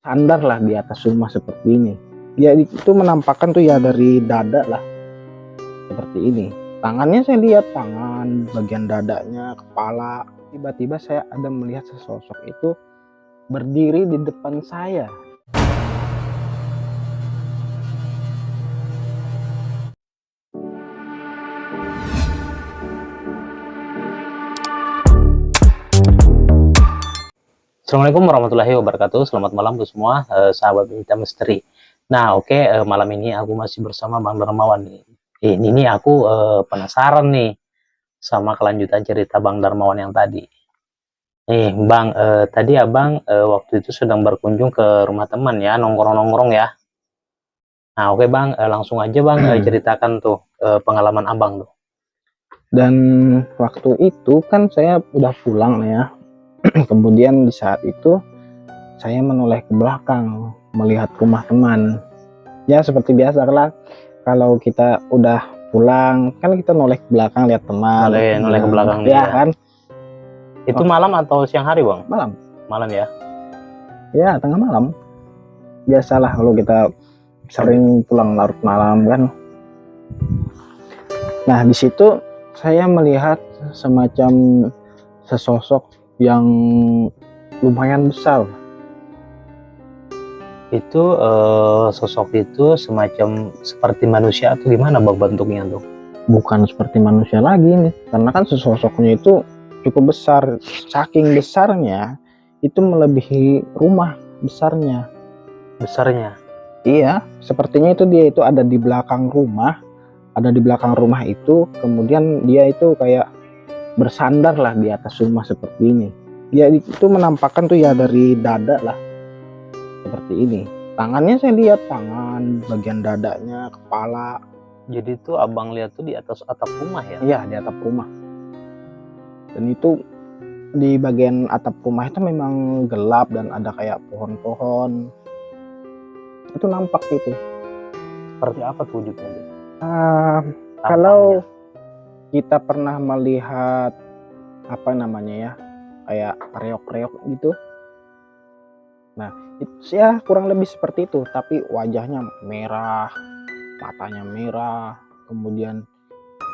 sandar lah di atas rumah seperti ini. Dia itu menampakkan tuh ya dari dada lah seperti ini. Tangannya saya lihat tangan, bagian dadanya, kepala. Tiba-tiba saya ada melihat sesosok itu berdiri di depan saya. Assalamualaikum warahmatullahi wabarakatuh. Selamat malam ke semua sahabat Bincang Misteri. Nah, oke, malam ini aku masih bersama Bang Darmawan nih. Ini aku penasaran nih sama kelanjutan cerita Bang Darmawan yang tadi. Nih, Bang, tadi Abang waktu itu sedang berkunjung ke rumah teman ya, nongkrong-nongkrong ya. Nah, oke Bang, langsung aja Bang ceritakan tuh pengalaman Abang tuh. Dan waktu itu kan saya udah pulang ya. Kemudian di saat itu saya menoleh ke belakang melihat rumah teman. Ya seperti biasa lah, kalau kita udah pulang kan kita noleh ke belakang lihat teman. Noleh ke belakang nih ya ya. kan. Itu malam atau siang hari Bang? Malam. Malam ya. Ya tengah malam. Biasalah kalau kita sering pulang larut malam kan. Nah di situ saya melihat semacam sesosok yang lumayan besar. Itu sosok itu semacam seperti manusia atau gimana Bang bentuknya tuh? Bukan seperti manusia lagi nih, karena kan sesosoknya itu cukup besar, saking besarnya itu melebihi rumah besarnya. Iya, sepertinya itu dia itu ada di belakang rumah, itu kemudian dia itu kayak bersandar lah di atas rumah seperti ini. Dia itu menampakkan tuh ya dari dada lah seperti ini. Tangannya saya lihat tangan, bagian dadanya, kepala. Jadi tuh Abang lihat tuh di atas atap rumah ya? Iya, di atap rumah. Dan itu di bagian atap rumah itu memang gelap dan ada kayak pohon-pohon. Itu nampak gitu. Seperti apa tuh wujudnya tuh? Kalau kita pernah melihat apa namanya ya, kayak reok-reok gitu. Nah, itu ya kurang lebih seperti itu, tapi wajahnya merah, matanya merah, kemudian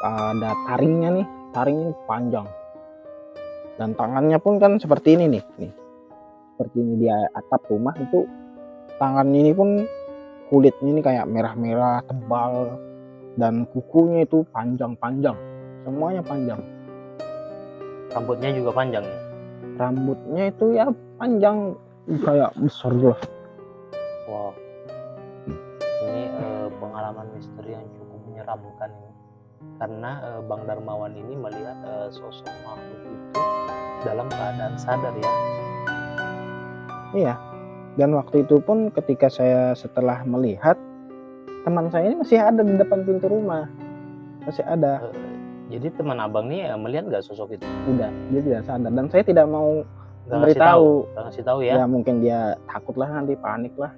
ada taringnya nih, taringnya panjang. Dan tangannya pun kan seperti ini nih. Seperti ini dia atap rumah itu, tangannya ini pun kulitnya ini kayak merah-merah tebal dan kukunya itu panjang-panjang, semuanya panjang. Rambutnya juga panjang ya? Rambutnya itu ya panjang kayak besar lah. Wow, ini pengalaman misteri yang cukup menyeramkan ini. Karena Bang Darmawan ini melihat sosok makhluk itu dalam keadaan sadar ya. Iya, dan waktu itu pun ketika saya setelah melihat, teman saya ini masih ada di depan pintu rumah, masih ada. Jadi teman Abang nih melihat nggak sosok itu? Udah, dia tidak sadar dan saya tidak mau Nggak ngasih tahu ya? Ya mungkin dia takut lah, nanti panik lah.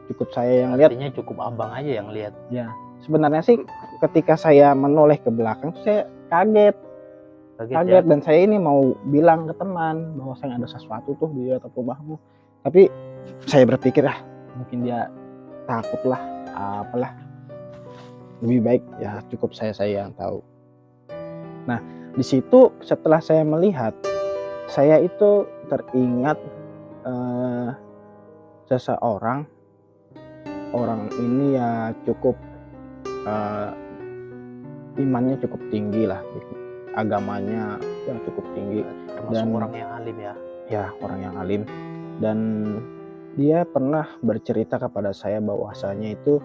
Cukup saya yang lihat. Artinya cukup Abang aja yang lihat. Ya, sebenarnya sih ketika saya menoleh ke belakang saya kaget ya? Dan saya ini mau bilang ke teman bahwa saya ada sesuatu tuh di atap rumahmu, tapi saya berpikir mungkin dia takut lah, apalah, lebih baik ya cukup saya yang tahu. Nah di situ setelah saya melihat, saya itu teringat seseorang. Orang ini ya cukup imannya cukup tinggi lah, agamanya ya cukup tinggi, termasuk orang yang alim ya. Ya, orang yang alim. Dan dia pernah bercerita kepada saya bahwasanya itu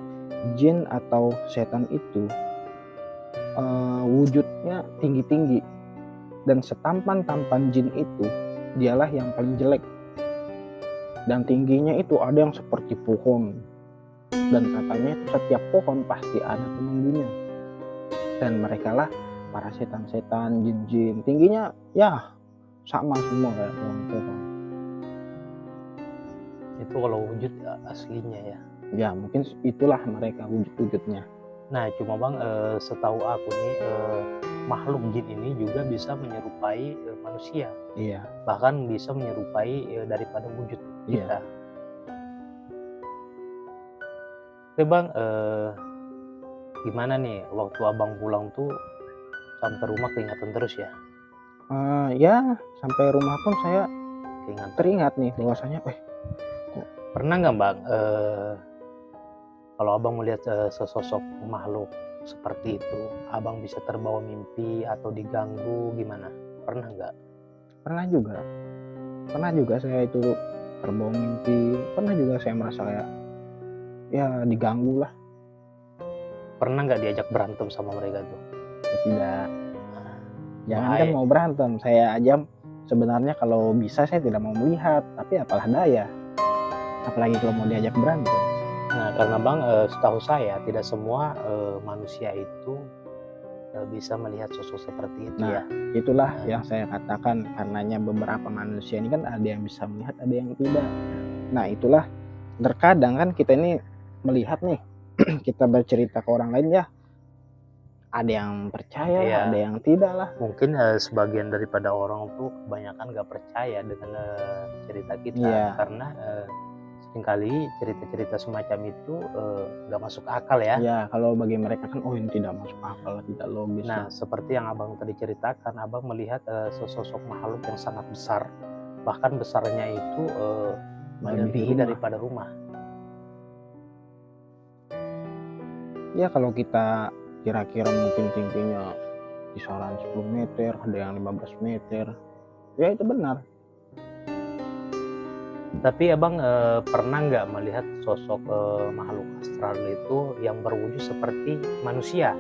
jin atau setan itu wujudnya tinggi-tinggi, dan setampan-tampan jin itu dialah yang paling jelek. Dan tingginya itu ada yang seperti pohon, dan katanya setiap pohon pasti ada penunggunya, dan mereka lah para setan-setan, jin-jin. Tingginya ya sama semua kayak pohon-pohon. Itu kalau wujud aslinya ya? Ya mungkin itulah mereka wujud-wujudnya. Nah cuma Bang, setahu aku nih makhluk jin ini juga bisa menyerupai manusia. Iya. Bahkan bisa menyerupai daripada wujud kita. Tapi Bang, gimana nih waktu Abang pulang tuh sampai rumah keingatan terus ya? Ya sampai rumah pun saya Keingatan. teringat nih bahwasanya, Pernah nggak Bang, kalau Abang melihat sesosok makhluk seperti itu, Abang bisa terbawa mimpi atau diganggu gimana? Pernah nggak? pernah juga saya itu terbawa mimpi, pernah juga saya merasa kayak ya diganggu lah. Pernah nggak diajak berantem sama mereka tuh? Tidak, jangan kan Bahaya. mau berantem, saya aja sebenarnya kalau bisa saya tidak mau melihat, tapi apalah daya, apalagi kalau mau diajak berantem. Nah, karena Bang, setahu saya tidak semua manusia itu bisa melihat sosok seperti itu ya. Nah, itulah yang saya katakan, karenanya beberapa manusia ini kan ada yang bisa melihat, ada yang tidak. Nah, itulah terkadang kan kita ini melihat nih, kita bercerita ke orang lain ya, ada yang percaya lah, Iya. ada yang tidak lah. Mungkin sebagian daripada orang tuh kebanyakan nggak percaya dengan cerita kita, Iya. karena seringkali cerita-cerita semacam itu nggak masuk akal ya. Ya, kalau bagi mereka kan, oh ini tidak masuk akal, tidak logis. Nah, seperti yang Abang tadi ceritakan, Abang melihat sesosok makhluk yang sangat besar, bahkan besarnya itu melebihi daripada rumah. Ya kalau kita kira-kira mungkin tingginya kisaran 10 meter, ada yang 15 meter, ya itu benar. Tapi Abang pernah nggak melihat sosok makhluk astral itu yang berwujud seperti manusia?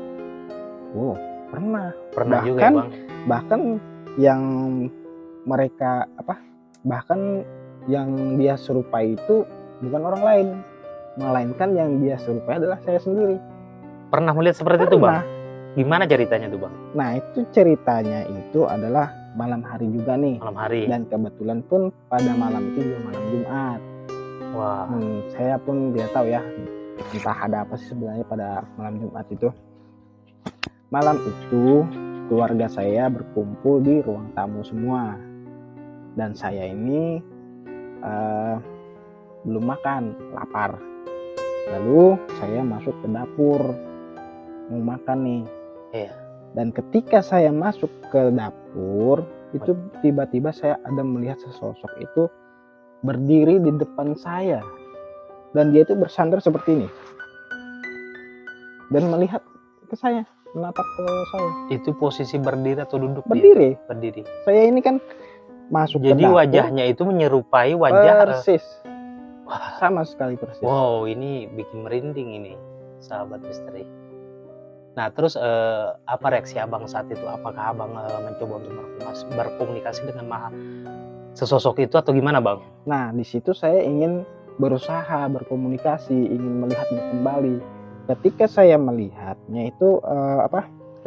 Oh, pernah. Pernah juga ya Bang? Bahkan yang mereka bahkan yang dia serupai itu bukan orang lain, melainkan yang dia serupai adalah saya sendiri. Pernah melihat seperti itu Bang? Gimana ceritanya tuh Bang? Nah, itu ceritanya itu adalah malam hari juga nih. Malam hari. Dan kebetulan pun pada malam itu juga malam Jumat. Wah. Saya pun tidak tahu ya, entah ada apa sih sebenarnya pada malam Jumat itu. Malam itu keluarga saya berkumpul di ruang tamu semua, dan saya ini belum makan, lapar. Lalu saya masuk ke dapur mau makan nih. Iya. Dan ketika saya masuk ke dapur, itu tiba-tiba saya ada melihat sesosok itu berdiri di depan saya, dan dia itu bersandar seperti ini dan melihat ke saya, menatap ke saya. Itu posisi berdiri atau duduk? Berdiri. Berdiri. Saya ini kan masuk jadi ke dapur, wajahnya itu menyerupai wajah persis. Sama sekali persis. Wow, ini bikin merinding ini, sahabat misteri. Nah, terus apa reaksi Abang saat itu? Apakah Abang mencoba untuk berkomunikasi dengan sesosok itu atau gimana Bang? Nah, di situ saya ingin berusaha berkomunikasi, ingin melihatnya kembali. Ketika saya melihatnya itu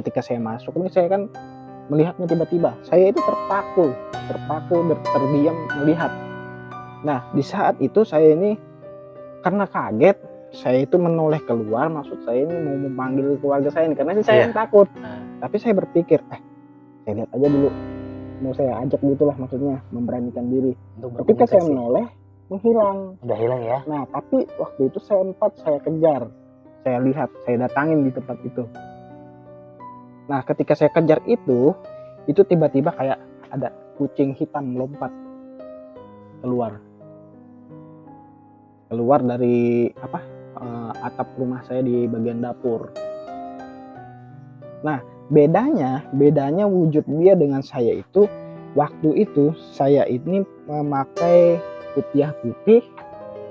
ketika saya masuk ini, saya kan melihatnya tiba-tiba. Saya itu terpaku terdiam melihat. Nah, di saat itu saya ini karena kaget, saya itu menoleh keluar, maksud saya ini mau memanggil keluarga saya ini, karena saya yang takut. Tapi saya berpikir, saya lihat aja dulu, mau saya ajak gitulah, maksudnya memberanikan diri. Ketika saya menoleh, menghilang. Udah hilang ya? Nah, tapi waktu itu saya kejar, saya lihat, saya datangin di tempat itu. Nah, ketika saya kejar itu tiba-tiba kayak ada kucing hitam melompat keluar dari atap rumah saya di bagian dapur. Nah, bedanya wujud dia dengan saya itu, waktu itu saya ini memakai putih putih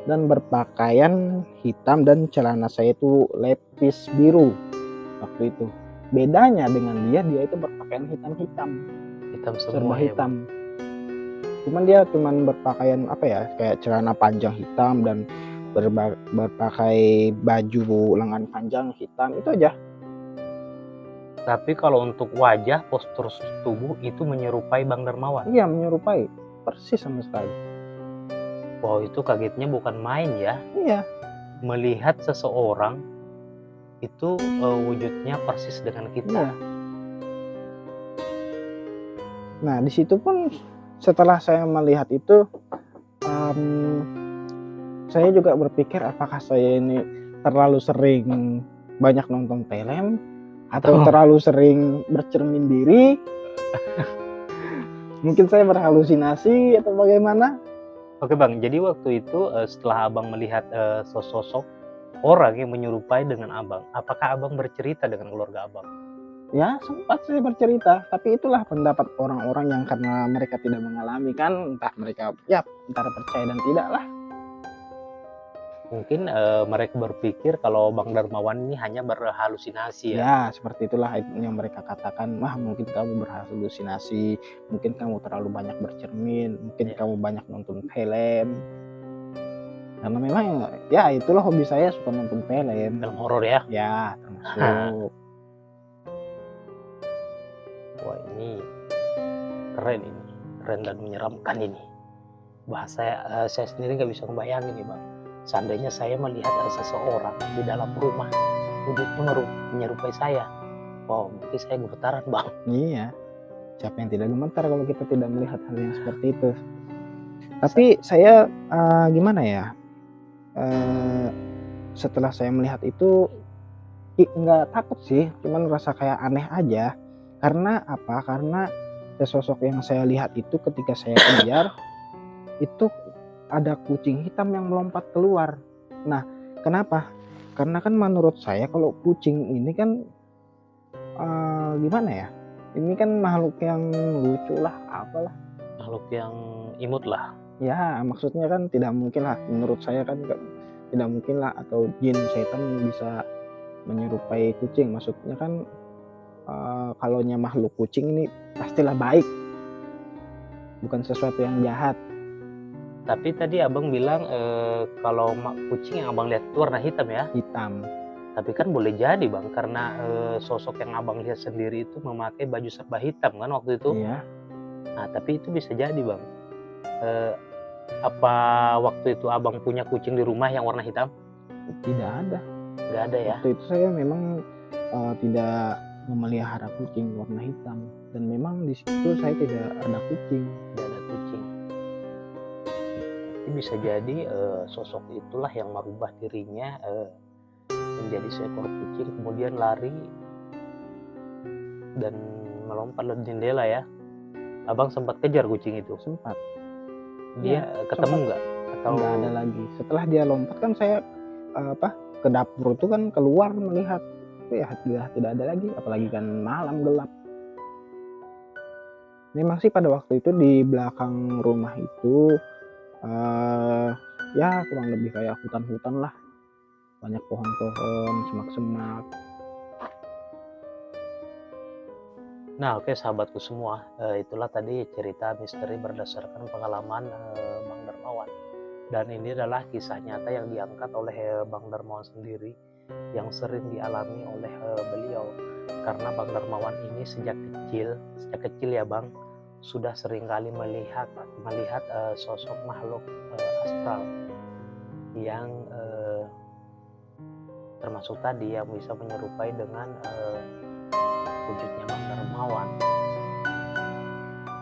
dan berpakaian hitam, dan celana saya itu lepis biru waktu itu. Bedanya dengan dia itu berpakaian hitam serba hitam. Cuman dia berpakaian kayak celana panjang hitam dan berpakai baju lengan panjang hitam, itu aja. Tapi kalau untuk wajah, postur tubuh itu menyerupai Bang Darmawan? Iya, menyerupai, persis sama sekali. Wow, itu kagetnya bukan main ya. Iya. Melihat seseorang itu wujudnya persis dengan kita. Iya. Nah, di situ pun setelah saya melihat itu, saya juga berpikir apakah saya ini terlalu sering banyak nonton film atau Atau terlalu sering bercermin diri. Mungkin saya berhalusinasi atau bagaimana? Oke Bang, jadi waktu itu setelah Abang melihat sosok orang yang menyerupai dengan Abang, apakah Abang bercerita dengan keluarga Abang? Ya, sempat saya bercerita, tapi itulah pendapat orang-orang yang karena mereka tidak mengalami kan, entah mereka ya antara percaya dan tidak lah. Mungkin mereka berpikir kalau Bang Darmawan ini hanya berhalusinasi ya. Ya, seperti itulah yang mereka katakan, wah mungkin kamu berhalusinasi, mungkin kamu terlalu banyak bercermin, mungkin Ya. kamu banyak nonton film. Karena memang ya itulah hobi saya, suka nonton film. Film horor ya. Ya, termasuk. Wah ini keren dan menyeramkan ini. Bahasa saya sendiri nggak bisa membayangin nih Bang. Seandainya saya melihat seseorang di dalam rumah, wujudnya menyerupai saya. Wow, mungkin saya gemetaran Bang. Iya, siapa yang tidak gemetar kalau kita tidak melihat hal yang seperti itu. Tapi saya gimana ya, setelah saya melihat itu nggak takut sih, cuman rasa kayak aneh aja. Karena apa? Karena sesosok yang saya lihat itu ketika saya kejar itu ada kucing hitam yang melompat keluar. Nah, kenapa? Karena kan menurut saya kalau kucing ini kan gimana ya? Ini kan makhluk yang lucu lah, apalah. Makhluk yang imut lah. Ya, maksudnya kan tidak mungkin lah. Menurut saya kan tidak mungkin lah atau jin setan bisa menyerupai kucing. Maksudnya kan kalaunya makhluk kucing ini pastilah baik, bukan sesuatu yang jahat. Tapi tadi Abang bilang kalau kucing yang Abang lihat itu warna hitam ya? Hitam. Tapi kan boleh jadi Bang, karena sosok yang Abang lihat sendiri itu memakai baju serba hitam kan waktu itu? Iya. Nah, tapi itu bisa jadi Bang. Apa waktu itu Abang punya kucing di rumah yang warna hitam? Tidak ada. Nggak ada ya? Waktu itu saya memang tidak memelihara kucing warna hitam, dan memang di situ saya tidak ada kucing. Tidak ada kucing. Jadi bisa jadi sosok itulah yang merubah dirinya menjadi seekor kucing, kemudian lari dan melompat dari jendela ya. Abang sempat kejar kucing itu? Sempat. Dia ketemu nggak? Atau nggak ada lagi. Setelah dia lompat kan saya ke dapur itu kan keluar melihat itu ya tidak ada lagi, apalagi kan malam gelap. Memang sih pada waktu itu di belakang rumah itu ya kurang lebih kayak hutan-hutan lah, banyak pohon-pohon, semak-semak. Nah, oke sahabatku semua, itulah tadi cerita misteri berdasarkan pengalaman Bang Darmawan. Dan ini adalah kisah nyata yang diangkat oleh Bang Darmawan sendiri, yang sering dialami oleh beliau. Karena Bang Darmawan ini sejak kecil ya Bang, sudah seringkali melihat sosok makhluk astral yang termasuk tadi yang bisa menyerupai dengan wujudnya Bang Darmawan.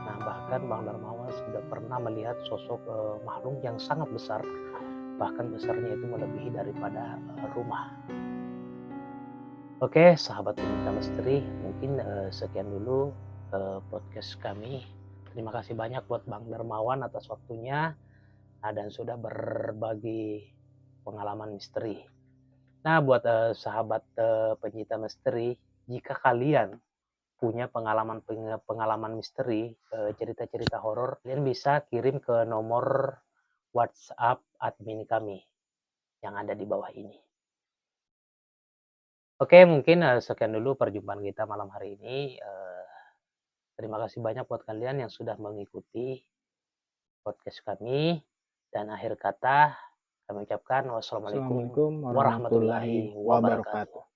Nah, bahkan Bang Darmawan sudah pernah melihat sosok makhluk yang sangat besar, bahkan besarnya itu melebihi daripada rumah. Oke, sahabat Pencinta Misteri, mungkin sekian dulu podcast kami. Terima kasih banyak buat Bang Darmawan atas waktunya dan sudah berbagi pengalaman misteri. Nah, buat sahabat pencinta misteri, jika kalian punya pengalaman misteri, cerita-cerita horor, kalian bisa kirim ke nomor WhatsApp admin kami yang ada di bawah ini. Oke, mungkin sekian dulu perjumpaan kita malam hari ini. Terima kasih banyak buat kalian yang sudah mengikuti podcast kami. Dan akhir kata kami ucapkan wassalamualaikum Assalamualaikum warahmatullahi warahmatullahi wabarakatuh. wabarakatuh.